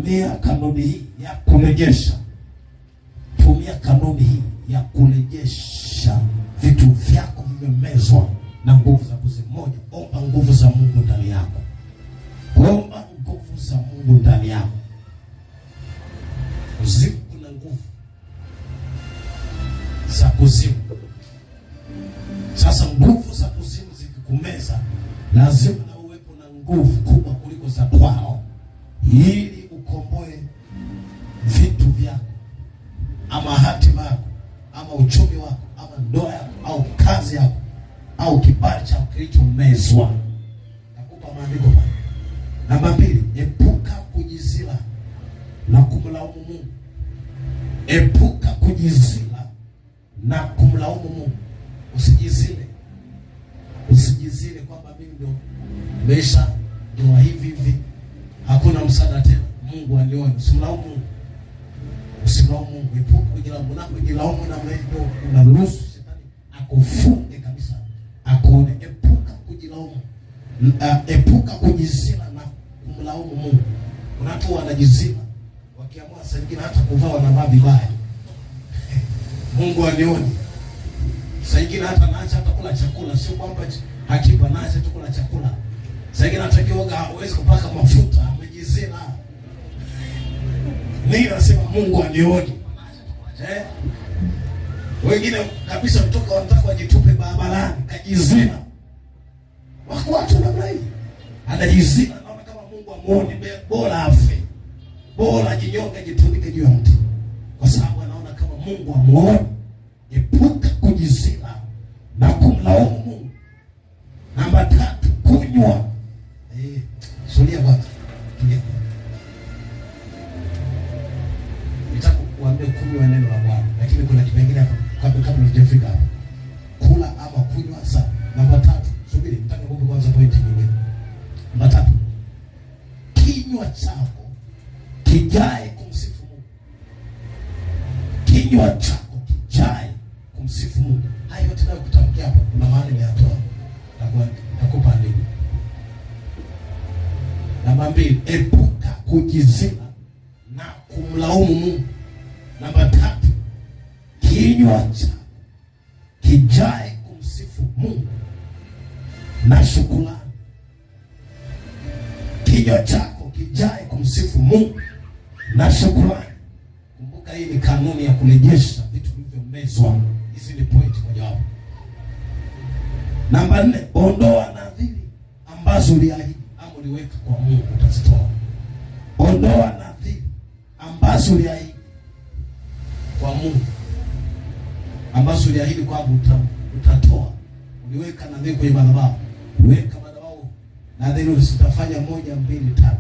tumia kanuni hii ya kurejesha. Tumia kanuni hii ya kurejesha vitu vyako vimemezwa na nguvu za kuzimu. Moja, omba nguvu za Mungu ndani yako. Omba nguvu za Mungu ndani yako. Kuzimu kuna nguvu za kuzimu. Sasa nguvu za kuzimu zikikumeza, lazima na uwepo na nguvu kubwa kuliko za kwao, ili ukomboe vitu vyako, ama hatima yako, ama uchumi wako, ama ndoa yako, au kazi yako, au kibali chako kilichomezwa. Nakupa maandiko hapa. Namba 2, epuka kujizila na kumlaumu Mungu. Epuka kujizila na kumlaumu Mungu. Usijizile. Usijizile kwamba mimi ndio nimesha ndio hivi. Hakuna msaada tena. Mungu anione. Usimlaumu Mungu. Usimlaumu Mungu. Epuka kujilaumu. Unapojilaumu na mwenendo unaruhusu shetani akufunge kabisa. Akuone. Epuka kujilaumu. Epuka kujizila na kumlaumu Mungu. Kuna watu wanajizila wakiamua saa nyingine hata kuvaa wanavaa vibaya. Mungu anione. Saa nyingine hata naacha hata kula chakula, sio kwamba hakipa, naacha tu kula chakula. Saa nyingine hata kioga hawezi kupaka mafuta, amejizila. Mimi nasema Mungu anione. Wengine kabisa kutoka wanataka wajitupe barabarani, kajizila. Wako watu namna hii. Anajizila, naona kama Mungu amuone, bora afe. Bora jinyonge, jitundike juu ya mti. Kwa sababu anaona kama Mungu amuone. Epuka kujizila na kumlaumu Mungu. Namba 3, kunywa. Sulia kwanza. Nitaka kuambia kunywa neno la Bwana, lakini kuna kipengele hapa kabla hujafika hapo. Kula ama kunywa sana. Namba 3, subiri, nataka kukupa kwanza point nyingine. Namba 3, kinywa chako kijae kumsifu Mungu. Kinywa chako kijae kumsifu Mungu. Hayo yote nayo kutamkia hapa kuna maana nimeyatoa. Nakupa andiko. Namba 2, epuka kujizila na kumlaumu Mungu. Namba 3, kinywa chako kijae kumsifu Mungu na shukrani. Kinywa chako kijae kumsifu Mungu na shukrani. Kumbuka hii ni kanuni ya kurejesha vitu vilivyomezwa. Hizi ni point moja wapo. Namba 4, ondoa nadhiri ambazo uliahidi ama uliweka kwa Mungu utazitoa. Ondoa nadhiri ambazo uliahidi kwa Mungu, ambazo uliahidi kwamba utatoa. Uliweka nadhiri kwenye madhabahu. Uliweka madhabahu nadhiri usitafanya 1, 2, 3.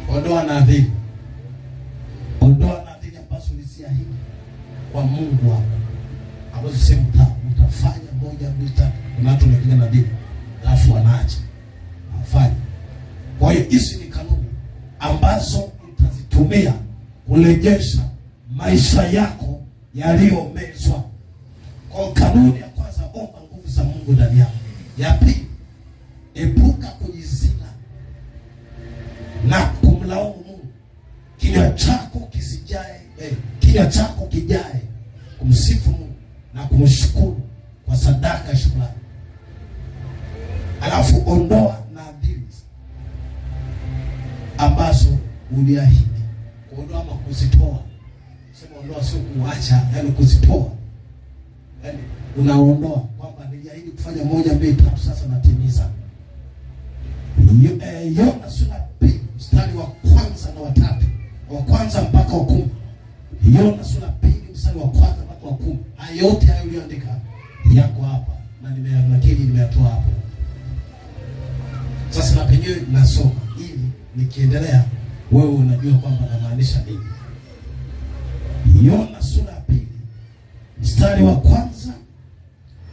Ondoa nadhiri. Ondoa nadhiri ambazo uliziahidi kwa Mungu wako, ambazo sema utafanya 1, 2, 3. Kuna watu wanapiga nadhiri alafu wanaacha afanye. Kwa hiyo hizi ni kanuni ambazo utazitumia kurejesha maisha yako yaliyomezwa. Kwa kanuni ya kwanza, omba nguvu za Mungu ndani yako. Ya pili, epuka kujizila na kumlaumu Mungu. Kinywa chako kijae kumsifu Mungu na kumshukuru kwa sadaka ya shukrani. Alafu ondoa nadhiri ambazo uliahidi. Kuondoa ama kuzitoa. Sema ondoa sio kuacha, yani kuzitoa. Yani unaondoa kwamba niliahidi kufanya 1, 2, 3, sasa natimiza. Yona sura 2 mstari wa 1 na wa 3. Wa 1 mpaka wa 10. Yona sura 2 mstari wa 1 mpaka wa 10. Hayo yote hayo uliyoandika yako hapa na nimeyatoa hapo. Sasa na penyewe nasoma ili nikiendelea wewe unajua kwamba namaanisha nini. Yona sura 2 mstari wa 1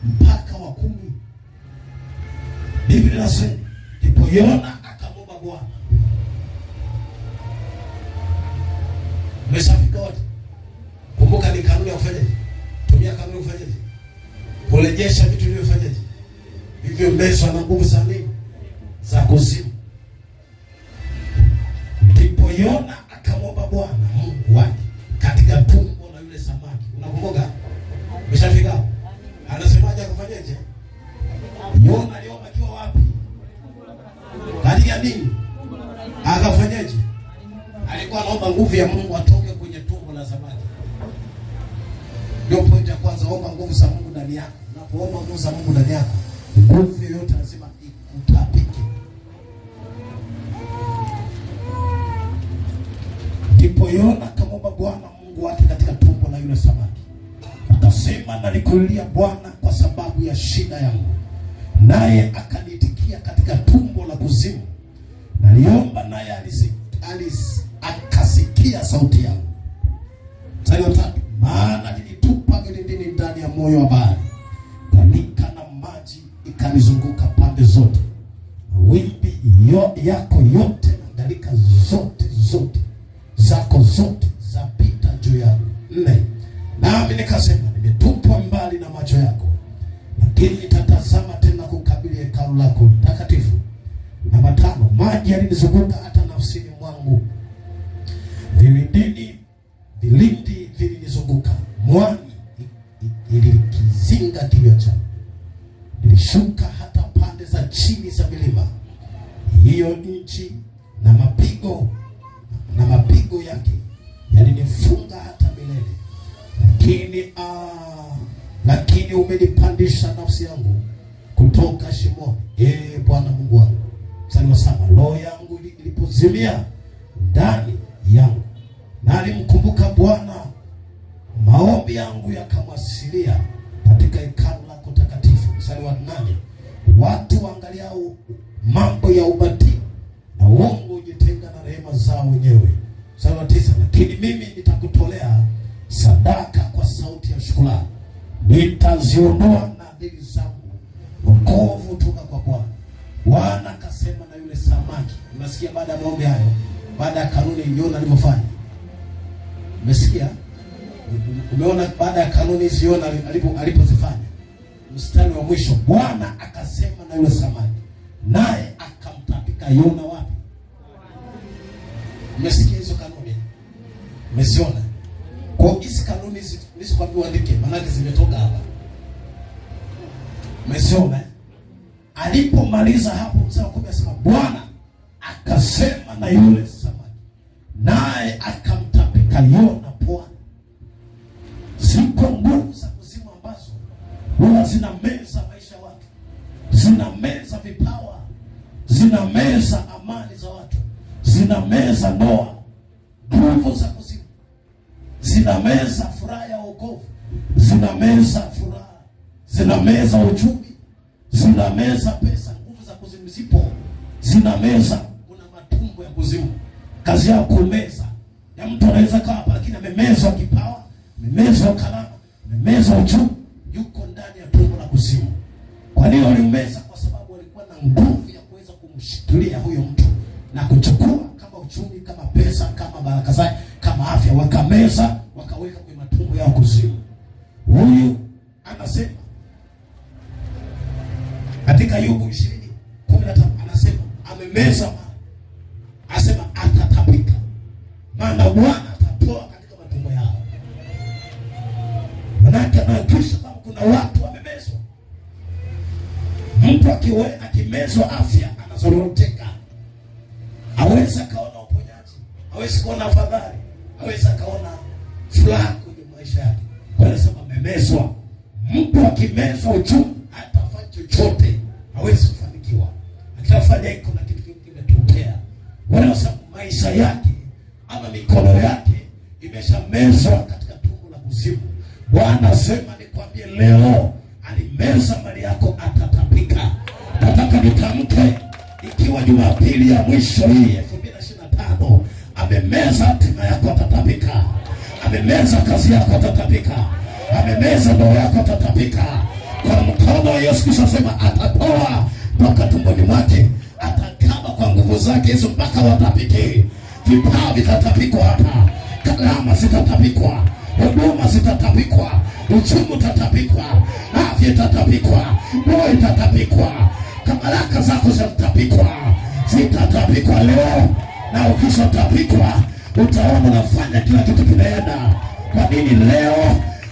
mpaka wa 10. Biblia inasema ndipo Yona akamwomba Bwana. Umeshafika wote? Kumbuka ni kanuni ya kufanyaje? Tumia kanuni ya kufanyaje? Kurejesha vitu vilivyofanyaje? Vilivyomezwa na nguvu za nini? Za kuzimu. Yona akamwomba Bwana Mungu wake katika tumbo la yule samaki. Unakumbuka? Umeshafika? Anasemaje akafanyaje? Yona aliomba akiwa wapi? Katika nini? Akafanyaje? Alikuwa anaomba nguvu ya Mungu atoke kwenye tumbo la samaki. Ndio point ya kwanza, omba nguvu za Mungu ndani yako. Unapoomba nguvu za Mungu ndani yako, nguvu yoyote lazima ikutapike. Ndipo Yona akamwomba Bwana Mungu wake katika tumbo la yule samaki. Akasema, nalikulilia Bwana kwa sababu ya shida yangu, naye akanitikia katika tumbo la kuzimu. Naliomba naye akasikia sauti yangu. Mstari wa 3, maana nilitupa kilindini ndani ya moyo wa bahari, gharika na maji ikanizunguka pande zote. Mawimbi yako yote na gharika zote zako zote zapita juu yangu. 4, nami nikasema, nimetupwa mbali na macho yako, lakini nitatazama tena kukabili hekalu lako takatifu. Namba 5, maji yalinizunguka hata nafsini mwangu, vilindi vilinizunguka, mwani ilikizinga kinywa changu. Nilishuka hata pande za chini za milima, hiyo nchi na mapigo yake yalinifunga hata milele. Lakini umenipandisha nafsi yangu kutoka shimoni, Bwana Mungu wangu. Mstari wa 7, roho yangu ilipozimia ndani yangu, na alimkumbuka Bwana, maombi yangu yakamwasilia katika hekalu lako takatifu. Mstari wa 8, watu waangaliao mambo ya ubatili na uongo hujitenga na rehema zao wenyewe. Mstari wa 9, lakini mimi nitakutolea sadaka kwa sauti ya shukrani, nitaziondoa nadhiri zangu, wokovu toka kwa Bwana. Bwana akasema na yule samaki. Unasikia baada ya maombi hayo, baada ya kanuni Yona alivyofanya? Umesikia? Umeona baada ya kanuni Yona alipozifanya? Mstari wa mwisho, Bwana akasema na yule samaki, naye akamtapika Yona wapi? Umesikia hizo kanuni? Umesiona? Kwa hizo kanuni nisikwambia uandike, maana zimetoka hapa. Umesiona? Alipomaliza hapo, mstari wa 10 anasema, Bwana akasema na yule samaki, naye akamtapika Yona puani. Ziko nguvu za kuzimu ambazo huwa zinameza maisha ya watu, zinameza vipawa, zinameza amani za watu, zinameza ndoa. Nguvu za kuzimu zinameza furaha ya wokovu, zinameza furaha, zinameza uchumi, zinameza pesa. Nguvu za kuzimu zipo, zinameza. Kuna matumbo ya kuzimu, kazi yao kumeza. Ya mtu anaweza kaa hapa lakini amemezwa kipawa, amemezwa kalama, amemezwa uchumi, yuko ndani ya tumbo la kuzimu. Kwa nini walimeza? Kwa sababu walikuwa na nguvu ya kuweza kumshikilia huyo mtu na kuchukua kama uchumi, kama pesa, kama baraka zake, kama afya, wakameza, wakaweka kwenye matumbo yao kuzimu. Huyu anasema katika Ayubu 20:15 anasema amemeza, asema atatapika, maana Bwana atatoa katika matumbo yao. Manake anaakisha kama kuna watu wamemezwa. Mtu akimezwa afya anazoroteka, hawezi kaona uponyaji, hawezi kuona afadhali, hawezi kaona furaha kwenye maisha yake. Kwa hiyo anasema amemezwa. Mtu akimezwa uchumi hatafanya chochote, hawezi kufanikiwa. Akifanya hiko na kitu kimetokea. Kwa hiyo maisha yake ama mikono yake imeshamezwa katika tumbo la kuzimu. Bwana asema nikwambie leo, alimeza mali yako, atatapika. Nataka nitamke ikiwa Jumapili ya mwisho hii 2025, amemeza hatima yako, atatapika. Amemeza kazi yako, atatapika. Amemeza ndoa yako, atatapika. Kwa mkono wa Yesu Kristo asema atatoa toka tumboni mwake, atakaba kwa nguvu zake hizo mpaka watapike. Vipawa vitatapikwa hapa, kalama zitatapikwa, huduma zitatapikwa, uchumi utatapikwa, afya itatapikwa, ndoa itatapikwa, baraka zako zitatapikwa, zitatapikwa leo na ukishatapikwa utaona unafanya kila kitu kinaenda. Kwa nini leo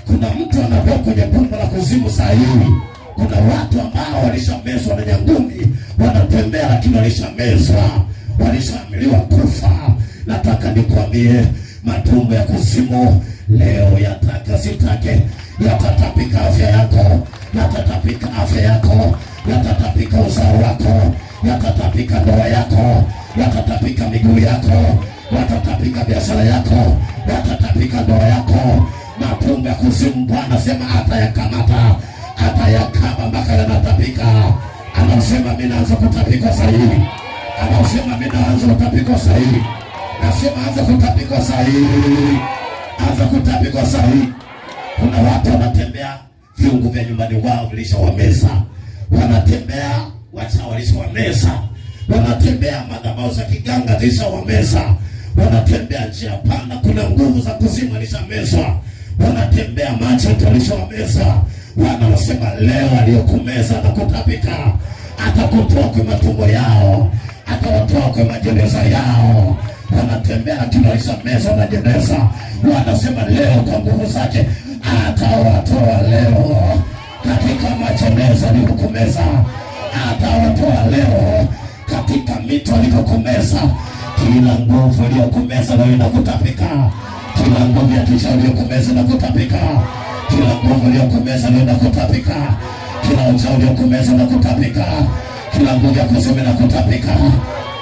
kuna mtu anakuwa kwenye bomba la kuzimu saa hii? Kuna watu ambao walishamezwa na nyangumi, wanatembea lakini walishamezwa, walishaamiliwa kufa. Nataka nikwambie, matumbo ya kuzimu leo yataka sitake yatatapika afya yako, yatatapika afya yako, yatatapika uzao wako, yatatapika ndoa yako, yatatapika miguu yako, yatatapika biashara yako, yatatapika ndoa yako. Matumbo ya kuzimu Bwana sema atayakamata, atayakaba mpaka yanatapika. Anasema mimi naanza kutapika sahihi. Anasema mimi naanza kutapika sahihi. Nasema anza kutapika sahihi. Anza kutapika sahihi. Kuna watu wanatembea viungo vya nyumbani wao vilishawameza. Wanatembea wachawi walishawameza. Wanatembea madhabahu za kiganga zilishawameza. Wanatembea njia panda, kuna nguvu za kuzimu zilishawamezwa. Wanatembea macho tulishawameza. Wanasema leo aliyokumeza na kutapika atakutoa kwa matumbo yao, atawatoa kwa majeneza yao. Wanatembea lakini walishameza na jeneza. Wanasema leo kwa nguvu zake atawatoa leo katika majeneza alikokumeza, atawatoa leo katika mito alikokumeza. Kila nguvu iliyokumeza leo inakutapika. Kila nguvu ya kisha iliyokumeza inakutapika. Kila nguvu iliyokumeza leo inakutapika. Kila uchawi uliokumeza inakutapika. Kila nguvu ya kuzimu inakutapika.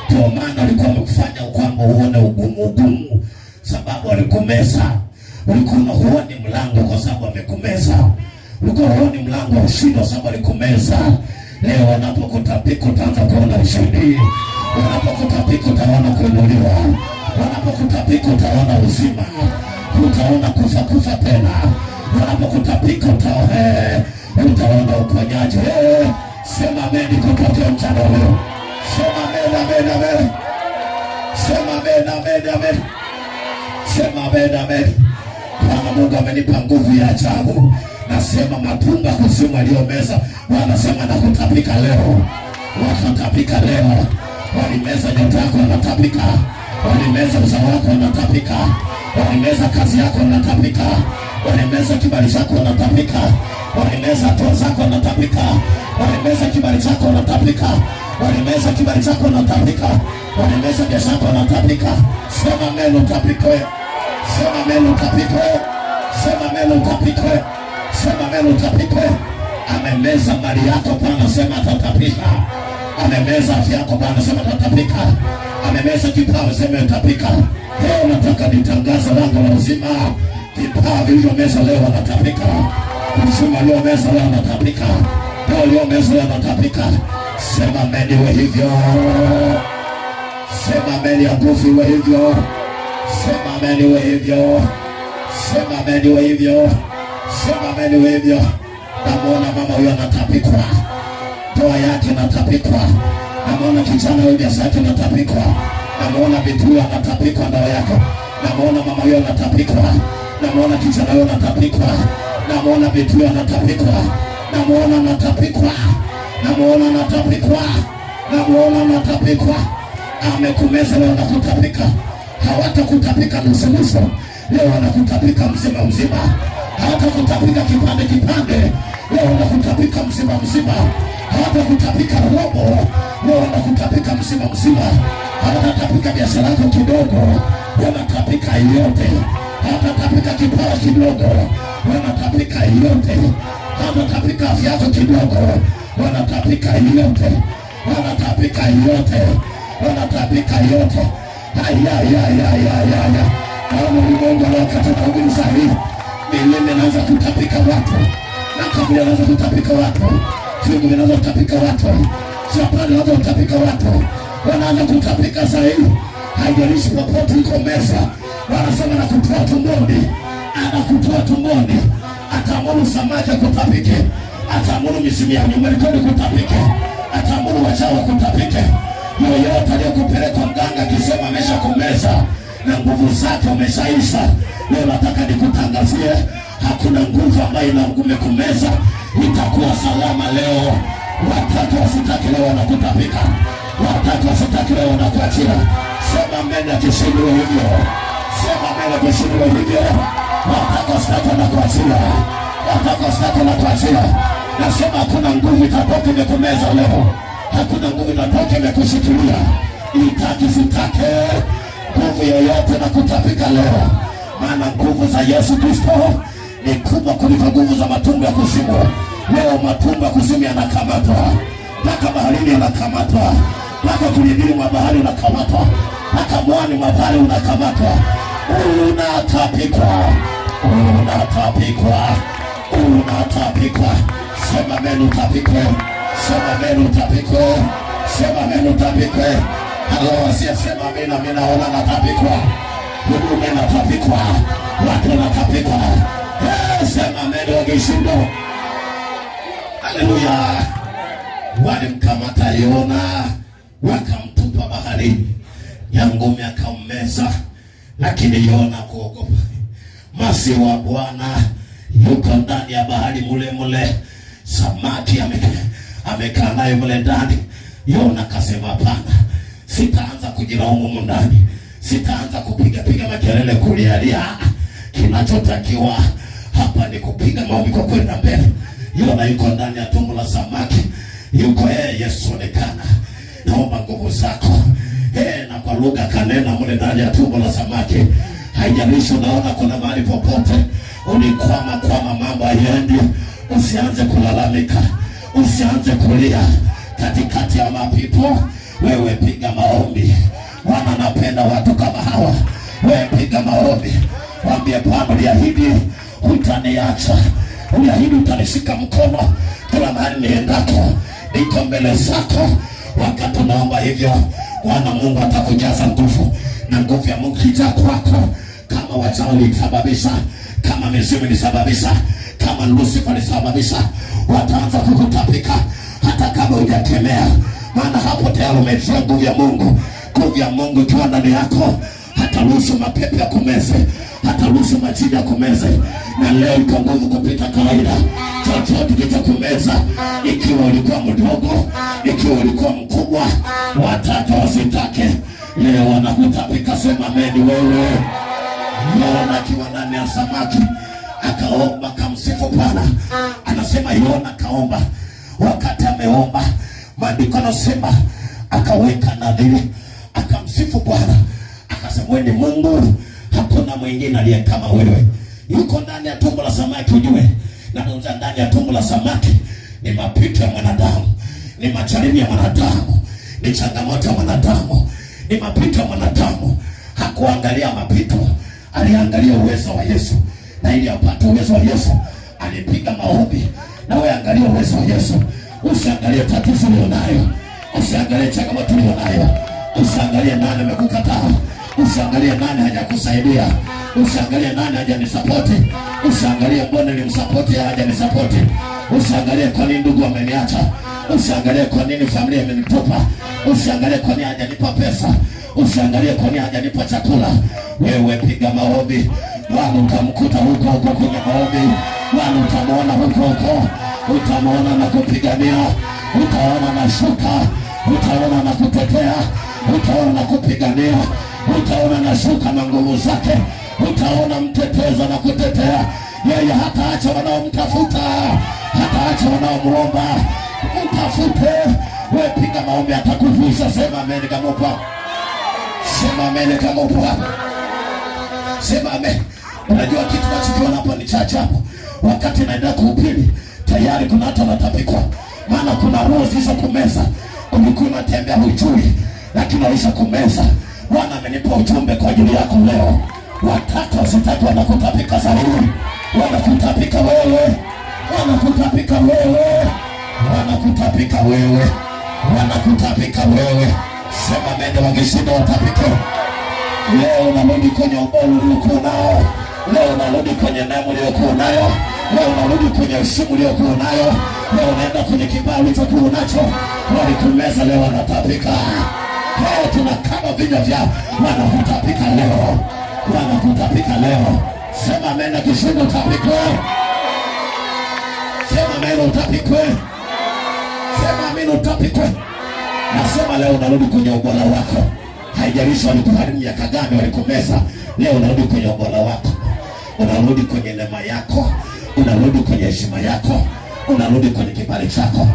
Kwa maana alikuwa amekufanya kwamba uone ugumu, sababu alikumeza. Ulikuwa huoni mlango kwa sababu amekumeza. Ulikuwa huoni mlango wa ushindi kwa sababu alikumeza. Leo wanapokutapika utaanza kuona ushindi. Wanapokutapika utaona kuinuliwa. Wanapokutapika utaona uzima. Utaona kufa tena. Wanapokutapika utaona uponyaji. Sema amen kutoka mchana leo. Sema amen, amen, amen. Sema amen, amen, amen. Sema amen, amen. Bwana Mungu amenipa nguvu ya ajabu. Nasema matumbo ya kuzimu aliyomeza, wanasema na kutapika leo. Watatapika leo. Walimeza nyota yako wanatapika. Walimeza uzao wako wanatapika. Walimeza kazi yako wanatapika. Walimeza kibali chako wanatapika. Walimeza toa zako wanatapika. Walimeza kibali chako wanatapika. Walimeza kibali chako wanatapika. Walimeza biashara yako wanatapika. Sema meno utapikwe. Sema meno utapikwe. Sema meno utapikwe. Sema meno utapikwe. Amemeza mali yako Bwana sema atatapika. Amemeza afya yako Bwana sema atatapika. Amemeza kipawa sema atatapika. Leo nataka nitangaze lango la uzima. Kipawa vilivyomeza leo wanatapika. Uzima uliomeza leo wanatapika. Leo uliomeza leo wanatapika. Sema amen iwe hivyo. Sema amen ya nguvu iwe hivyo. Sema amen iwe hivyo. Sema amen iwe hivyo. Sema amen iwe hivyo. Namuona mama huyo anatapikwa. Ndoa yake inatapikwa. Namuona kijana huyo biashara yake inatapikwa. Namuona binti huyo anatapikwa ndoa yako. Namuona mama huyo anatapikwa. Namuona kijana huyo anatapikwa. Namuona binti huyo anatapikwa. Namuona anatapikwa. Namuona anatapikwa. Namuona anatapikwa. Amekumeza leo anakutapika. Hawatakutapika nusu nusu. Leo wanakutapika mzima mzima. Hawatakutapika kipande kipande. Leo wanakutapika mzima mzima. Hawatakutapika robo. Leo wanakutapika mzima mzima. Hawatatapika biashara yako kidogo. Wanatapika yote. Hawatatapika kipawa kidogo. Wanatapika yote. Hawatatapika afya yako kidogo. Wanatapika yote. Wanatapika yote. Wanatapika yote. Haya. Kama ulimwengu leo katika ubiri sahihi. Milele inaanza kutapika watu. Na kabla inaanza kutapika watu. Fiungu inaanza kutapika watu. Japani inaanza kutapika watu. Wanaanza kutapika sahihi. Haijalishi popote uko meza. Wanasema na kutoa tumboni. Anakutoa tumboni. Ataamuru samaki kutapike. Ataamuru misimu ya nyumbani kutapike. Ataamuru wachawi kutapike. Yoyote aliyokupeleka mganga akisema amesha kumeza na nguvu zake umeshaisha, leo nataka nikutangazie hakuna nguvu ambayo inakumeza itakuwa salama leo. Watatu wasitaki leo wanakutapika. Watatu wasitaki leo wanakuachia. Sema amen akishindiwa hivyo. Sema amen akishindiwa hivyo. Nataka sasa na kuachia. Nataka sasa na kuachia. Nasema hakuna nguvu itatoka imekumeza leo. Hakuna nguvu itatoka imekushikilia. Itaki sitake nguvu yoyote na kutapika leo. Maana nguvu za Yesu Kristo ni kubwa kuliko nguvu za matumbo ya kuzimu. Leo matumbo ya kuzimu yanakamatwa. Mpaka baharini yanakamatwa. Mpaka kulindini mwa bahari unakamatwa. Mpaka mwani mwa bahari unakamatwa. Unatapikwa. Unatapikwa. Unatapikwa. Sema menu tapikwe. Sema menu tapikwe. Sema menu tapikwe. Halo, sema mena naona natapikwa. Huduma inatapikwa. Watu wanatapikwa. Sema menu wakishindo. Haleluya. Walimkamata Yona wakamtupa baharini, nyangumi akammeza, lakini Yona kuogopa. Masi wa Bwana yuko ndani ya bahari mule mule, samaki amekaa naye mule ndani. Yona kasema hapana, sitaanza kujilaumu ndani, sitaanza kupiga makelele kulialia. Kinachotakiwa hapa ni kupiga maombi kwa kwenda mbele. Yona yuko ndani ya tumbo la samaki, yuko Yesu onekana, naomba nguvu zako. Na kwa lugha kanena mule ndani ya tumbo la samaki. Haijalishi unaona kuna mahali popote ulikwama mambo hayaendi, usianze kulalamika, usianze kulia. Katikati ya mapito wewe piga maombi. Bwana anapenda watu kama hawa. Wewe piga maombi, mwambie Bwana, uliahidi hutaniacha, uliahidi utanishika mkono kila mahali niendako. Niko mbele zako. Wakati unaomba hivyo, Bwana Mungu atakujaza nguvu, na nguvu ya Mungu ija kwako. Kama wachawi walisababisha, kama mizimu ilisababisha, kama Lucifer alisababisha, wataanza kukutapika hata kama hujakemea. Maana hapo tayari umetia nguvu ya Mungu. Nguvu ya Mungu ikiwa ndani yako, hata ruhusu mapepo ya kumeze, hata ruhusu majini ya kumeze. Na leo iko nguvu kupita kawaida. Chochote kitakumeza, ikiwa ulikuwa mdogo, ikiwa ulikuwa mkubwa, wataka wasitake, leo wanakutapika. Sema amen wewe. Yona akiwa ndani ya samaki akaomba, kamsifu Bwana. Anasema Yona kaomba. Wakati ameomba, maandiko yanasema akaweka nadhiri, akamsifu Bwana. Akasema wewe ni Mungu, hakuna mwingine aliye kama wewe. Yuko ndani ya tumbo la samaki ujue. Na ndani ya tumbo la samaki ni mapito ya mwanadamu, ni majaribu ya mwanadamu, ni changamoto ya mwanadamu, ni mapito ya mwanadamu. Hakuangalia mapito, aliangalia uwezo wa Yesu. Na ili apate uwezo wa Yesu, alipiga maombi. Na wewe angalia uwezo wa Yesu. Usiangalie tatizo ulionayo, usiangalie changamoto ulionayo, usiangalie nani amekukataa, usiangalie nani hajakusaidia, usiangalie nani hajanisapoti, usiangalie mbona nilimsapoti hajanisapoti, usiangalie kwa nini ndugu ameniacha, usiangalie kwa nini familia imenitupa, usiangalie kwa nini hajanipa pesa, usiangalie kwa nini hajanipa chakula. Wewe piga maombi. Bwana utamkuta huko kwenye maombi. Bwana utamwona huko, utamwona na kupigania, utaona na shuka, utaona na kutetea, utaona na kupigania, utaona na shuka na nguvu zake, utaona mteteza na kutetea. Yeye hataacha wanaomtafuta, hataacha wanaomuomba. Mtafute. Wewe piga maombi, atakuvusha. Sema amen kama upo. Sema amen kama upo. Sema amen. Unajua kitu tunachokiona hapa ni cha ajabu. Wakati naenda kuhubiri, tayari kuna watu wanatapikwa. Maana kuna roho zilizokumeza. Ulikuwa unatembea hujui, lakini walishakumeza. Bwana amenipa ujumbe kwa ajili yako leo. Watatu wasitatu wanakutapika zaidi. Wanakutapika wewe. Wanakutapika wewe. Wanakutapika wewe. Wanakutapika wewe. Sema mende wangeshinda watapike. Leo unarudi kwenye ubao uliokuwa nao. Leo unarudi kwenye damu uliokuwa nayo. Leo unarudi kwenye usimu uliokuwa nayo. Leo unaenda kwenye kibao ulichokuwa nacho. Walikumeza, leo wanatapika. Leo tunakaba vinywa vyao. Wanakutapika leo. Wanakutapika leo. Sema amen kishinda utapikwe. Sema amen utapikwe. Sema amen utapikwe. Nasema leo unarudi kwenye ubora wako. Haijalishi walikuharibu miaka gani, walikumeza. Leo unarudi kwenye ubora wako, unarudi kwenye neema yako, unarudi kwenye heshima yako, unarudi kwenye kibali chako.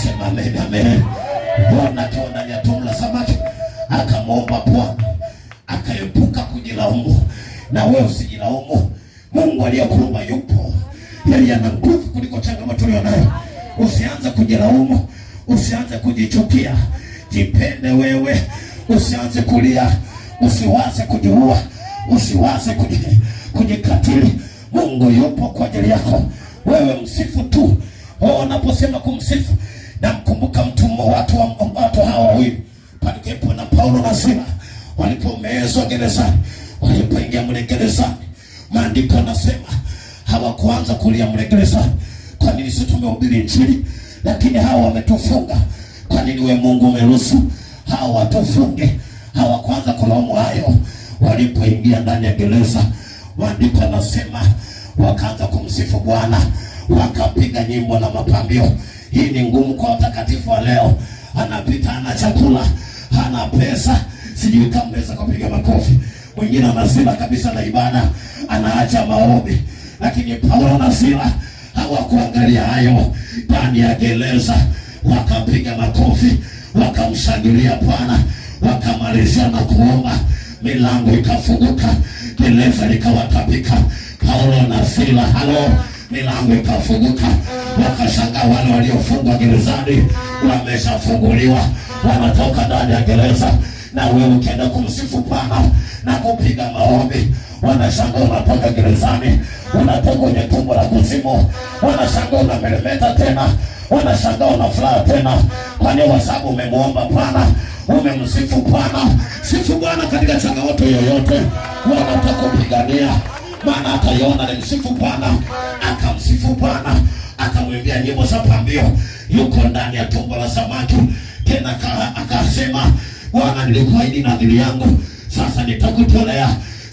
Sema amen, amen. Bwana akiwa ndani ya tumbo la samaki akamwomba Bwana, akaepuka kujilaumu. Na wewe usijilaumu. Mungu aliyekuumba yupo. Yeye ana nguvu kuliko changamoto ulionayo. Usianze kujilaumu, usianze kujichukia. Jipende wewe, usianze kulia, usiwaze kujiua, usiwaze kujikatili. Mungu yupo kwa ajili yako. Wewe msifu tu. Unaposema kumsifu, na mkumbuka watu hawa wawili, palikuwepo na Paulo na Sila, walipomezwa gerezani, walipoingia mle gerezani, maandiko yanasema hawakuanza kulia mle gerezani. Kwa nini sisi tumehubiri Injili lakini hawa wametufunga? Kwa nini wewe Mungu umeruhusu hawa watufunge? Hawakuanza kulaumu hayo. Walipoingia ndani ya gereza, maandiko yanasema wakaanza kumsifu Bwana, wakapiga nyimbo na mapambio. Hii ni ngumu kwa watakatifu wa leo. Anapita hana chakula, hana pesa, sijui kama naweza kupiga makofi. Mwingine anasema kabisa na ibada, anaacha maombi. Lakini Paulo na Sila hawakuangalia hayo. Ndani ya gereza wakapiga makofi, wakamshangilia Bwana, wakamalizia na kuomba. Milango ikafunguka, gereza likawatapika. Paulo na Sila, halo, milango ikafunguka. Wakashangaa wale waliofungwa gerezani wameshafunguliwa, wanatoka ndani ya gereza. Na wewe ukienda kumsifu Bwana na kupiga maombi, wanashangaa unatoka gerezani, unatoka kwenye tumbo la kuzimu. Wanashangaa unameremeta tena, wanashangaa una furaha tena. Kwa nini? Kwa sababu umemuomba Bwana, umemsifu Bwana. Sifu Bwana katika changamoto yoyote wanapokupigania. Maana hata Yona alimsifu Bwana, akamsifu Bwana, akamwimbia nyimbo za pambio. Yuko ndani ya tumbo la samaki. Tena akasema, Bwana, nilikuahidi nadhiri yangu, sasa nitakutolea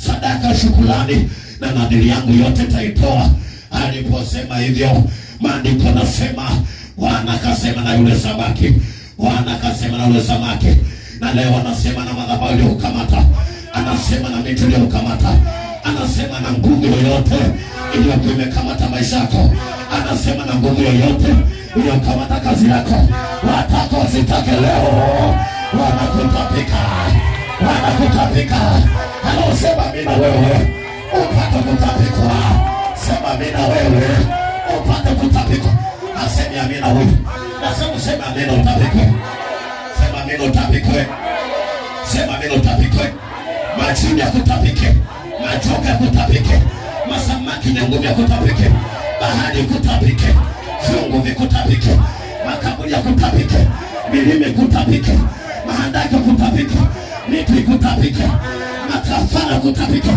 sadaka shukrani, na nadhiri yangu yote taitoa. Aliposema hivyo, maandiko nasema Bwana akasema na yule samaki. Bwana akasema na yule samaki. Na leo anasema na madhabahu iliyokamata, anasema na miti iliyokamata, anasema na nguvu yoyote iliyokuwa imekamata maisha yako, anasema na nguvu yoyote iliyokamata kazi yako. Watako zitake leo, wanakutapika, wanakutapika. Halo, sema mina wewe upate kutapikwa. Sema mina wewe upate kutapikwa. Asemi amina wewe. Nasema sema amina utapikwe. Sema amina utapikwe. Sema amina utapikwe. Majini ya kutapike, majoka ya kutapike, masamaki na ngumi ya kutapike, bahari kutapike, viungo vikutapike, makaburi ya kutapike, milima kutapike, mahandaki kutapike, miti kutapike, makafara kutapike,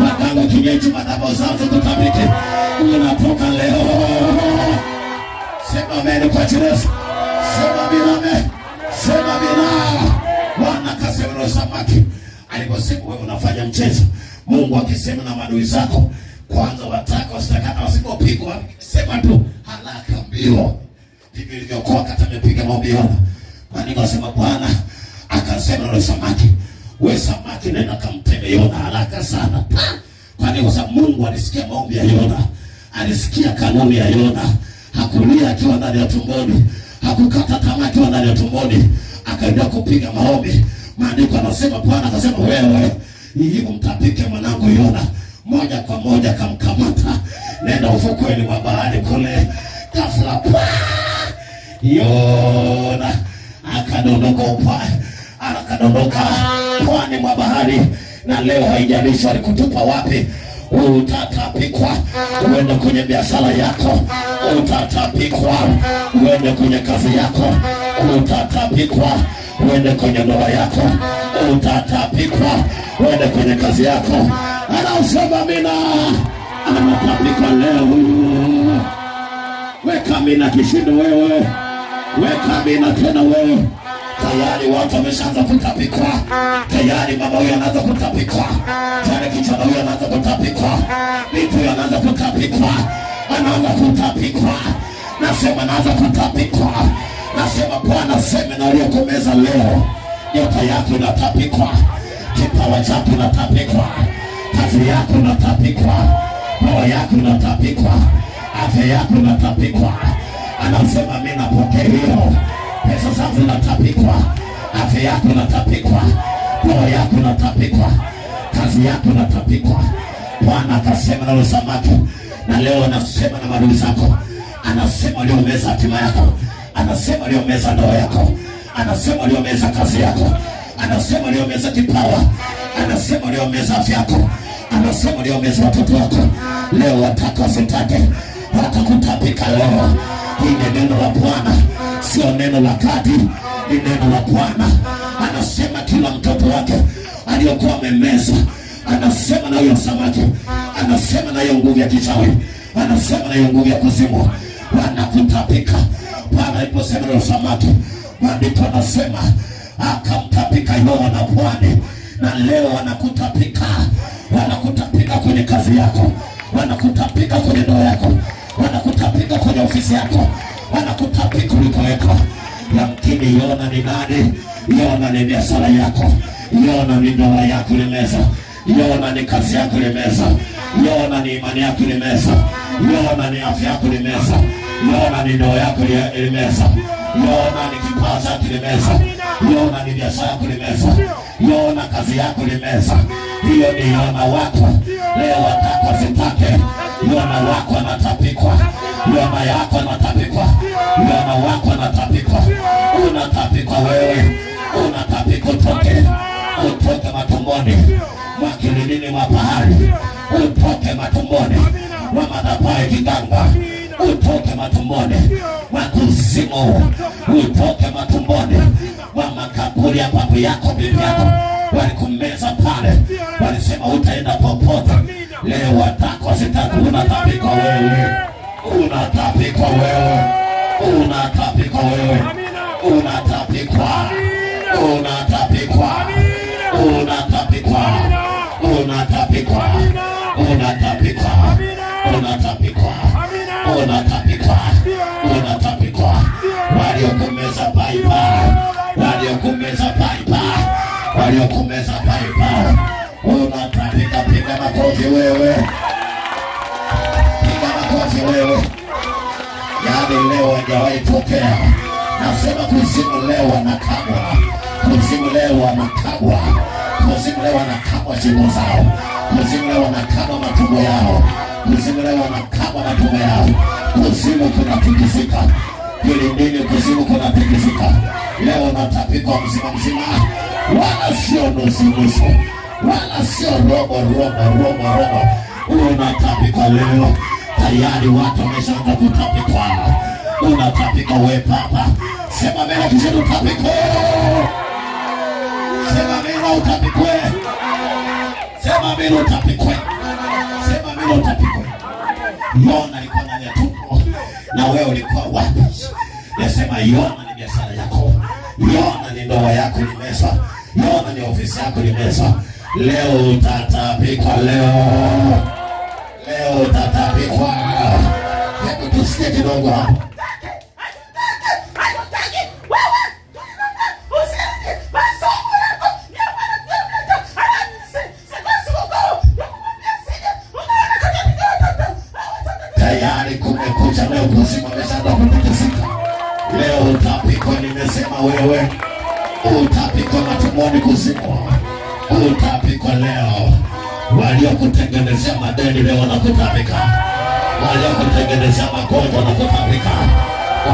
waganga kienyeji madhabahu zao kutapike. Unatoka leo. Sema amen kwa Yesu. Sema amen. Sema amen. Bwana akasema na samaki, aliposema wewe unafanya mchezo. Mungu akisema na maadui zako, kwanza wataka wasitakata, wasipopigwa sema tu haraka mbio. Ndivyo ilivyokuwa wakati amepiga maombi Yona. Maandiko yanasema Bwana akasema na samaki, wewe samaki nenda kamteme Yona haraka sana. Kwani kwa sababu Mungu alisikia maombi ya Yona, alisikia kanuni ya Yona. Hakulia akiwa ndani ya tumboni, hakukata tamaa akiwa ndani ya tumboni, akaenda kupiga maombi. Maandiko yanasema Bwana akasema wewe hiyo mtapike mwanangu Yona. Moja kwa moja kamkamata, nenda ufukweni mwa bahari kule. Ghafla Yona akadondoka akadondoka pwani mwa bahari. Na leo haijalishi alikutupa wapi, utatapikwa. Uende kwenye biashara yako, utatapikwa. Uende kwenye kazi yako, utatapikwa. Uende kwenye ndoa yako, utatapikwa. Uende kwenye kazi yako. Anausema mina, anatapikwa leo huyu. Weka mina kishindo wewe, weka mina tena wewe. Tayari watu wameshaanza kutapikwa. Tayari mama huyu anaanza kutapikwa. Tayari kijana huyu anaanza kutapikwa. Mtu huyu anaanza kutapikwa. Anaanza kutapikwa. Nasema anaanza kutapikwa. Nasema Bwana sema na aliyokumeza leo. nyota yako inatapikwa, kipawa chako inatapikwa, kazi yako inatapikwa, roho yako inatapikwa, afya yako inatapikwa. Anasema mimi napokea hiyo. Pesa zako zinatapikwa, afya yako inatapikwa, roho yako inatapikwa, kazi yako inatapikwa. Bwana akasema na samaki, na leo anasema na maadui zako. Anasema aliomeza hatima yako, anasema aliomeza ndoa yako, anasema aliomeza kazi yako, anasema aliomeza kipawa, anasema aliomeza afya yako, anasema aliomeza watoto wako. Leo wataka wasitake, watakutapika leo. Hii ni neno la Bwana, sio neno la kadi, ni neno la Bwana. Anasema kila mtoto wake aliyokuwa amemeza, anasema na hiyo samaki, anasema na hiyo nguvu ya kichawi, anasema na hiyo nguvu ya kuzimu, wanakutapika. Bwana aliposema na samaki, maandiko anasema akamtapika Yona pwani. Na leo wanakutapika, wanakutapika kwenye kazi yako, wanakutapika kwenye ndoa yako, wanakutapika kwenye ofisi yako, wanakutapika ulikoweka. Yamkini Yona ni nani? Yona ni biashara yako, Yona ni ndoa yako limeza, Yona ni kazi yako limeza, Yona ni imani yako limeza, Yona ni afya yako limeza, Yona ni ndoa yako limeza, Yona ni kipawa chako limeza, Yona ni biashara yako limeza, Yona kazi yako limeza. Hiyo ni Yona wako. Leo wataka sitake, Yona wako anatapikwa, Yona yako anatapikwa, Yona wako anatapikwa. Unatapikwa wewe, unatapikwa. Utoke matumboni mwa kilindini mwa bahari, utoke matumboni mwa madhabahu kiganga, utoke matumboni mwa kuzimu, utoke matumboni mwa makaburi ya babu yako, bibi yako. Walikumeza pale, walisema utaenda popote. Leo wataka wasitaka, unatapikwa wewe, unatapikwa wewe, unatapikwa wewe, unatapikwa, unatapikwa, unatapikwa, unatapikwa, unatapikwa, unatapikwa, unatapikwa, unatapikwa. Waliokumeza paipa, waliokumeza paipa, waliokumeza paipa, unatapika. Piga makofi wewe, piga makofi wewe. Yaani leo hajawahi tokea. Nasema kuzimu leo wanakabwa, kuzimu leo wanakabwa, kuzimu leo wanakabwa shingo zao, kuzimu leo wanakabwa matumbo yao, kuzimu leo wanakabwa matumbo yao. Kuzimu kunatikisika, kilindini kuzimu kunatikisika. Leo natapikwa mzima mzima, wala sio nusu nusu, wala sio robo. Unatapikwa leo. Tayari watu wameshaanza kutapikwa. Unatapika wewe papa. Sema mimi kisha utapikwe. Sema mimi utapikwe. Sema mimi utapikwe. Sema mimi utapikwe. Yona alikuwa ndani ya tumbo, na wewe ulikuwa wapi? Nasema Yona ni biashara yako, Yona ni ndoa yako limeza, Yona ni ofisi yako limeza. Leo utatapikwa leo. Leo utatapikwa. Hebu tusikie kidogo hapo. Tayari kumekucha leo, kuzimu ameshaanza kutikisika. Leo utapikwa, nimesema wewe. Utapikwa matumboni kuzimu. Utapikwa leo. Waliokutengenezea madeni leo wanakutapika. Waliokutengenezea magonjwa wanakutapika.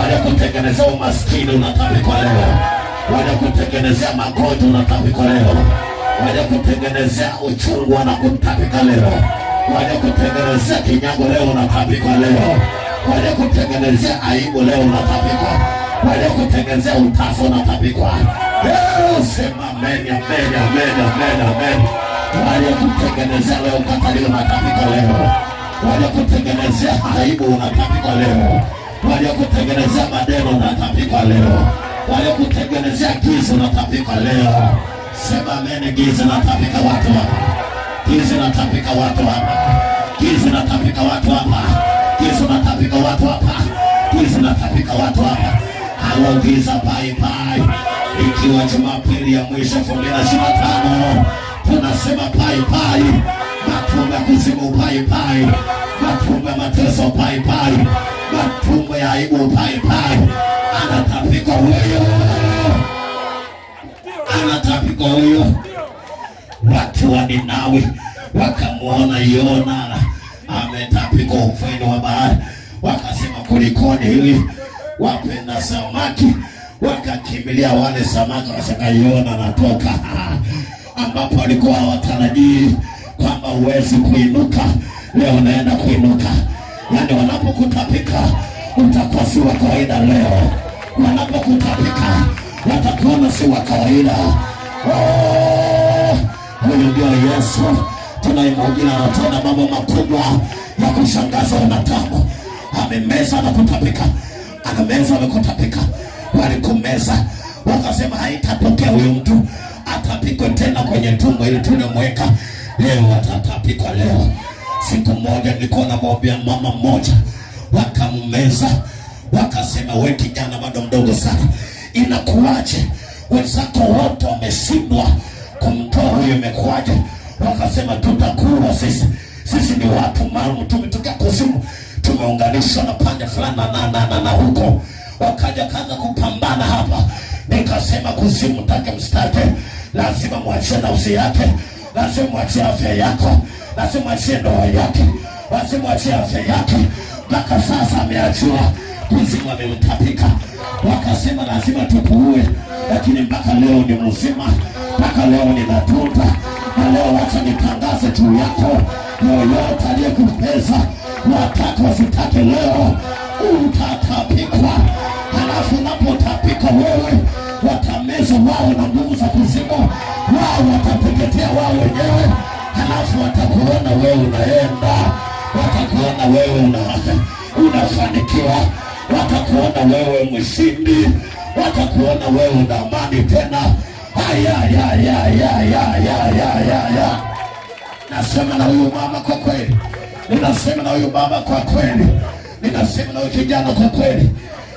Waliokutengenezea umaskini unatapikwa leo. Waliokutengenezea magonjwa unatapikwa leo. Waliokutengenezea uchungu wanakutapika leo. Waliokutengenezea kinyago leo unatapikwa leo. Waliokutengenezea aibu leo unatapikwa. Waliokutengenezea utafu unatapikwa. Sema amen, amen, amen, amen, amen. Waliokutengenezea leo ukataliwa unatapikwa leo. Waliokutengenezea aibu unatapikwa leo. Waliokutengenezea madeni unatapikwa leo. Waliokutengenezea giza unatapikwa leo. Sema amen. Giza natapika watu hapa. Giza natapika watu hapa. Giza natapika watu hapa. Giza natapika watu hapa. Giza natapika watu hapa. Halo giza, bye bye. ikiwa Jumapili ya mwisho 2025, tunasema pai pai, matumbo ya kuzimu pai pai, matumbo ya mateso pai pai, matumbo ya aibu pai pai. Anatapika huyo, anatapika huyo. Watu wa Ninawi wakamwona Yona ametapika ufeni wa bahari, wakasema kulikoni hivi? Wapenda samaki wakakimbilia wale samaki, wakasema Yona anatoka ambapo walikuwa hawatarajii kwamba uwezi kuinuka. Leo naenda kuinuka. Yani wanapokutapika utakuwa si wa kawaida leo. Wanapokutapika watakuona si wa kawaida. Huyu ndio Yesu tunayemhubiri, anatenda mambo makubwa ya kushangaza wanadamu. Amemeza na kutapika, anameza na kutapika. Walikumeza wakasema haitatokea huyu mtu atapikwe tena kwenye tumbo ili tulimweka. Leo atatapikwa leo. Siku moja nilikuwa namwambia mama mmoja, wakamumeza, wakasema wewe kijana bado mdogo sana, inakuaje wenzako wote wameshindwa kumtoa huyo, imekuaje? Wakasema tutakuwa sisi ni watu maalum, tumetokea kuzimu, tumeunganishwa na pande fulani na huko. Wakaja kaanza kupambana hapa. Nikasema kuzimu, take mstake, lazima mwachie nafsi yake, lazima mwachie afya yako, lazima mwachie ndoa yake, lazima mwachie afya yake. Mpaka sasa ameachiwa, kuzimu amemtapika. Wakasema lazima tukuue, lakini mpaka leo ni mzima, mpaka leo ni natunda. Na leo wacha nitangaze juu yako, yoyote aliyekupeza wataka wasitake, leo utatapikwa. Halafu unapotapika wewe, watameza wao na nguvu za kuzimu, wao watateketea wao wenyewe. Halafu watakuona wewe unaenda, watakuona wewe unafanikiwa, watakuona wewe mshindi, watakuona wewe una amani tena. Nasema na huyu mama kwa kweli, ninasema na huyu baba kwa kweli, ninasema na huyu kijana kwa kweli.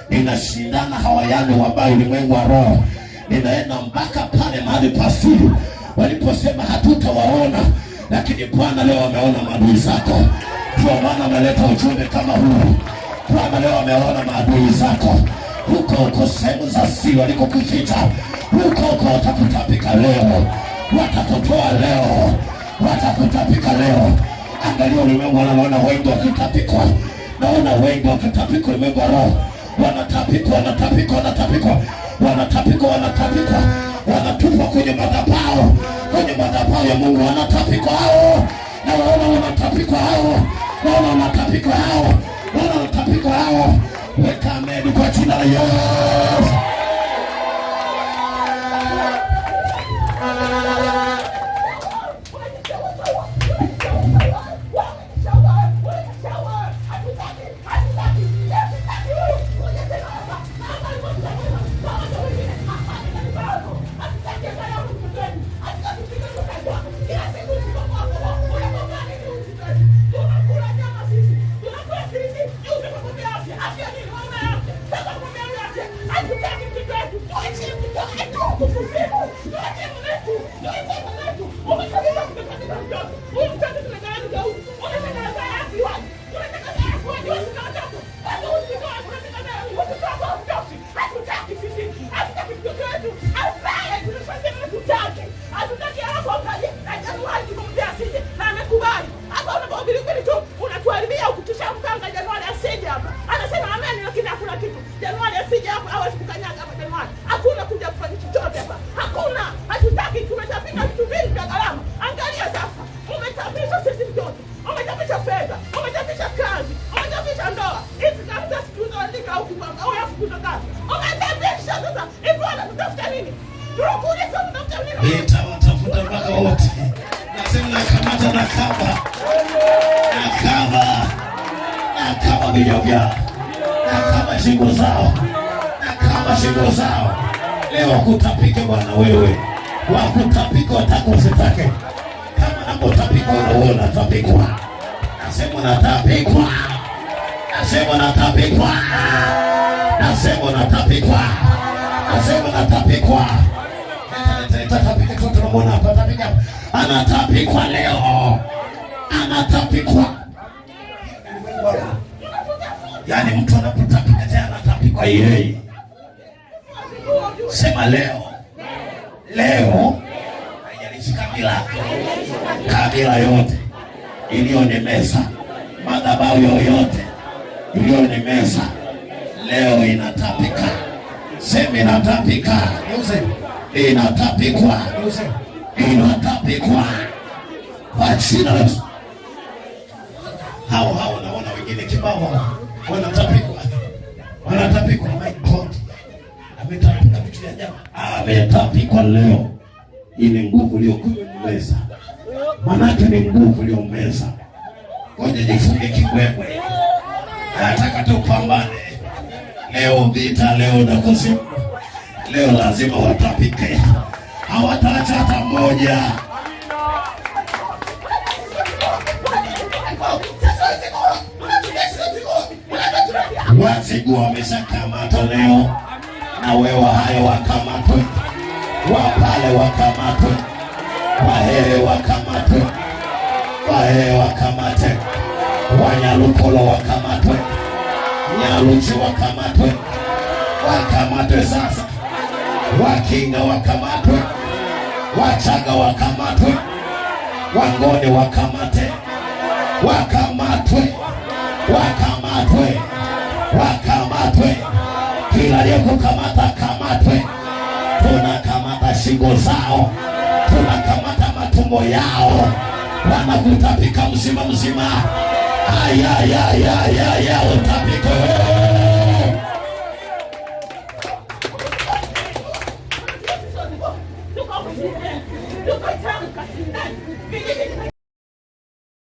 Ninashindana hawayani wabaya ulimwengu wa roho. Ninaenda mpaka pale mahali pasiri waliposema hatutawaona, lakini Bwana leo ameona maadui zako. Ndio maana ameleta ujumbe kama huu. Bwana leo ameona maadui zako huko sehemu za siri walikokuficha. Huko watakutapika leo, watakutoa leo, watakutapika leo. Angalia ulimwengu, wanaona wengi wakitapikwa, naona wengi wakitapikwa ulimwengu wa roho. Wanatapikwa, wanatupwa kwenye madhabahu ya Mungu. Wanatapikwa hao, na wanatapikwa hao, wanatapikwa hao, wanatapikwa hao. Weka amen kwa jina la Yesu. Nitawatafuta mpaka wote. Nasema nakamata na kama vinywa vyao, na kama shingo zao. Leo kutapike Bwana wewe, wakutapika watakositake. Kama nakutapika wewe unatapikwa. Nasema natapikwa. Nasema natapikwa. Nasema natapikwa. Tatapika tu, tunamwona hapa tatapika. Anatapikwa leo. Anatapikwa. Yaani mtu anapotapika tena anatapikwa yeye. Sema leo. Leo haijalishi kabila yote iliyonimeza, madhabahu yoyote iliyonimeza, leo inatapika. Sema inatapika. Inatapikwa. Inatapikwa. Kwa jina la Yesu. Hao naona wengine kibao wanatapikwa. Wanatapikwa. My God. Ametapika vitu vya ajabu. Ametapikwa leo. Ile nguvu iliyomeza. Manake ni nguvu iliyomeza. Ngoja jifunge kibwebwe. Nataka tupambane. Leo vita, leo na kuzimu. Leo lazima watapike. Hawataacha hata mmoja. Wazigu wameshakamata leo. Na wewe hayo wakamatwe. Wapale wakamatwe. Wahere wakamatwe. Wahere wakamatwe. Wanyalukolo wakamatwe. Nyaluchi wakamatwe. Wakamatwe sasa. Wakinga wakamatwe. Wachaga wakamatwe. Wangone wakamate. Wakamatwe. Wakamatwe. Wakamatwe. Kila aliyekukamata kamatwe. Tunakamata shingo zao. Tunakamata matumbo yao. Wanakutapika mzima. Utapike.